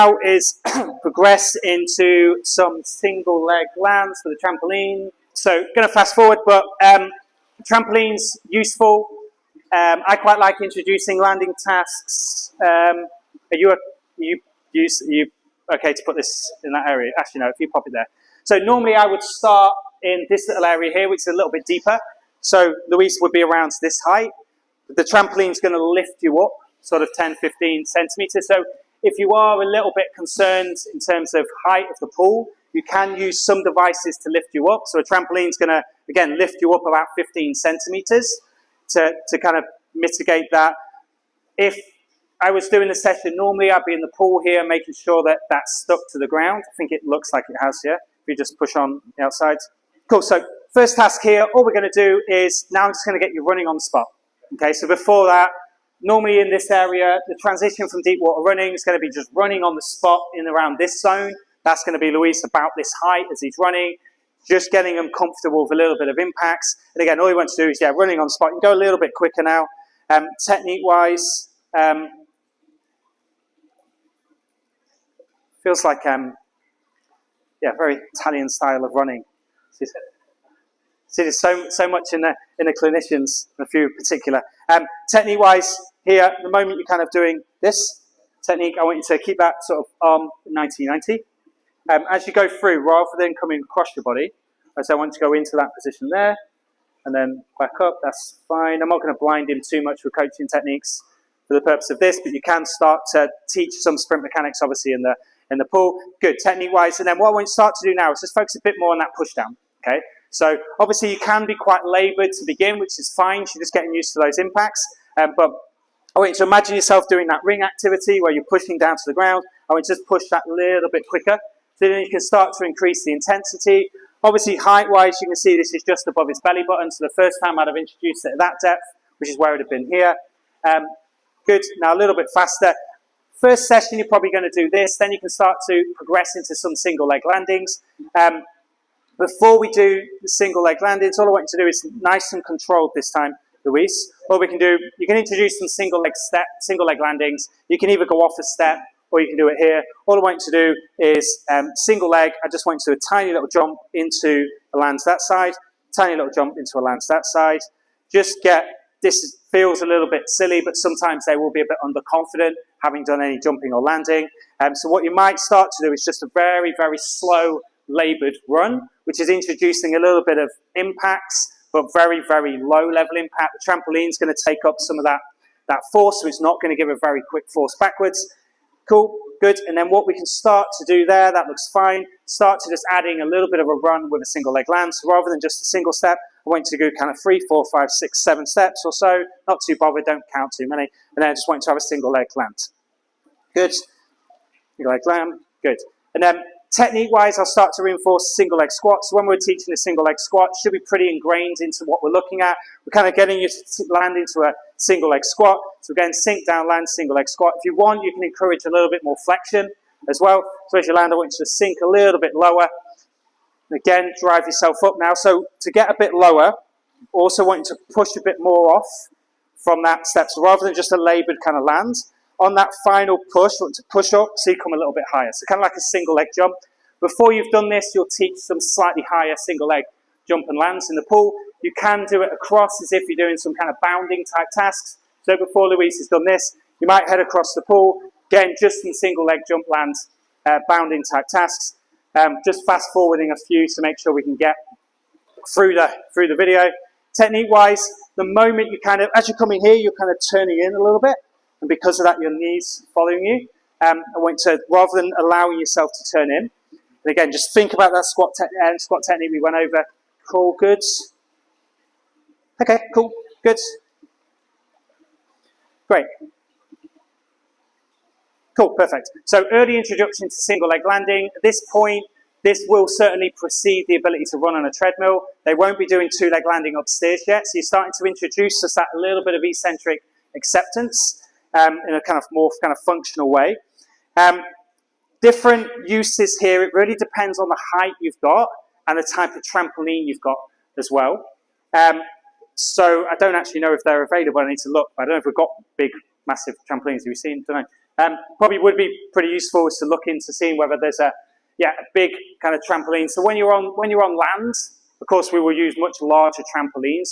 Now is progress into some single leg lands for the trampoline. So going to fast forward, but trampoline's useful. I quite like introducing landing tasks. Are you okay to put this in that area? Actually, no, if you pop it there. So normally I would start in this little area here, which is a little bit deeper. So Louise would be around this height. The trampoline's going to lift you up, sort of 10, 15 centimeters. So if you are a little bit concerned in terms of height of the pool, you can use some devices to lift you up. So a trampoline's going to, again, lift you up about 15 centimeters to kind of mitigate that. If I was doing a session, normally I'd be in the pool here making sure that that's stuck to the ground. I think it looks like it has here. If you just push on the outside. Cool, so first task here, all we're going to do is, now I'm just going to get you running on the spot. Okay, so before that, normally in this area, the transition from deep water running is going to be just running on the spot in around this zone. That's going to be Luis about this height as he's running, just getting him comfortable with a little bit of impacts. And again, all you want to do is, running on the spot. You can go a little bit quicker now. Technique-wise, feels like, very Italian style of running. See, there's so much in the clinicians, a few in particular. Technique-wise, here, the moment you're kind of doing this technique, I want you to keep that sort of arm 90-90. As you go through, rather than coming across your body, I want you to go into that position there, and then back up, that's fine. I'm not going to blind him too much with coaching techniques for the purpose of this, but you can start to teach some sprint mechanics, obviously, in the pool. Good, technique-wise. And then what I want you to start to do now is just focus a bit more on that push-down, okay? So obviously you can be quite laboured to begin, which is fine. You're just getting used to those impacts. But I want you to imagine yourself doing that ring activity where you're pushing down to the ground. I want you to just push that a little bit quicker. So then you can start to increase the intensity. Obviously height-wise, you can see this is just above his belly button. So the first time I'd have introduced it at that depth, which is where it would have been here. Good, now a little bit faster. First session, you're probably going to do this. Then you can start to progress into some single leg landings. Before we do the single leg landings, all I want you to do is nice and controlled this time, Luis. What we can do, you can introduce some single leg landings. You can either go off a step or you can do it here. All I want you to do is single leg. I just want you to do a tiny little jump into a lands that side, tiny little jump into a lands that side. Just get, this feels a little bit silly, but sometimes they will be a bit underconfident, having done any jumping or landing. So what you might start to do is just a very, very slow, laboured run, which is introducing a little bit of impacts, but very, very low level impact. The trampoline's going to take up some of that force, so it's not going to give a very quick force backwards. Cool, good. And then what we can start to do there, that looks fine. Start to just adding a little bit of a run with a single leg land. So rather than just a single step, I want you to go kind of 3, 4, 5, 6, 7 steps or so. Not too bothered, don't count too many. And then I just want you to have a single leg land. Good. Single leg land, good. And then technique-wise, I'll start to reinforce single leg squats. So when we're teaching a single leg squat, it should be pretty ingrained into what we're looking at. We're kind of getting you to land into a single leg squat. So again, sink down, land, single leg squat. If you want, you can encourage a little bit more flexion as well. So as you land, I want you to sink a little bit lower. Again, drive yourself up now. So to get a bit lower, also want you to push a bit more off from that step. So rather than just a laboured kind of land, on that final push, I want to push up so you come a little bit higher. So kind of like a single leg jump. Before you've done this, you'll teach some slightly higher single leg jump and lands in the pool. You can do it across as if you're doing some kind of bounding type tasks. So before Luis has done this, you might head across the pool. Again, just some single leg jump lands, bounding type tasks. Just fast forwarding a few to make sure we can get through the video. Technique wise, the moment you kind of, as you come in here, you're kind of turning in a little bit. And because of that, your knees following you. I want to, rather than allowing yourself to turn in, and again, just think about that squat technique we went over. Cool, good. Okay, cool, good. Great. Cool, perfect. So early introduction to single leg landing. At this point, this will certainly precede the ability to run on a treadmill. They won't be doing 2-leg landing upstairs yet, so you're starting to introduce us that little bit of eccentric acceptance in a kind of more kind of functional way. Different uses here, it really depends on the height you've got and the type of trampoline you've got as well. So I don't actually know if they're available, I need to look. I don't know if we've got big, massive trampolines, have you seen? Don't Probably would be pretty useful is to look into seeing whether there's a big kind of trampoline. So when you're on land, of course, we will use much larger trampolines.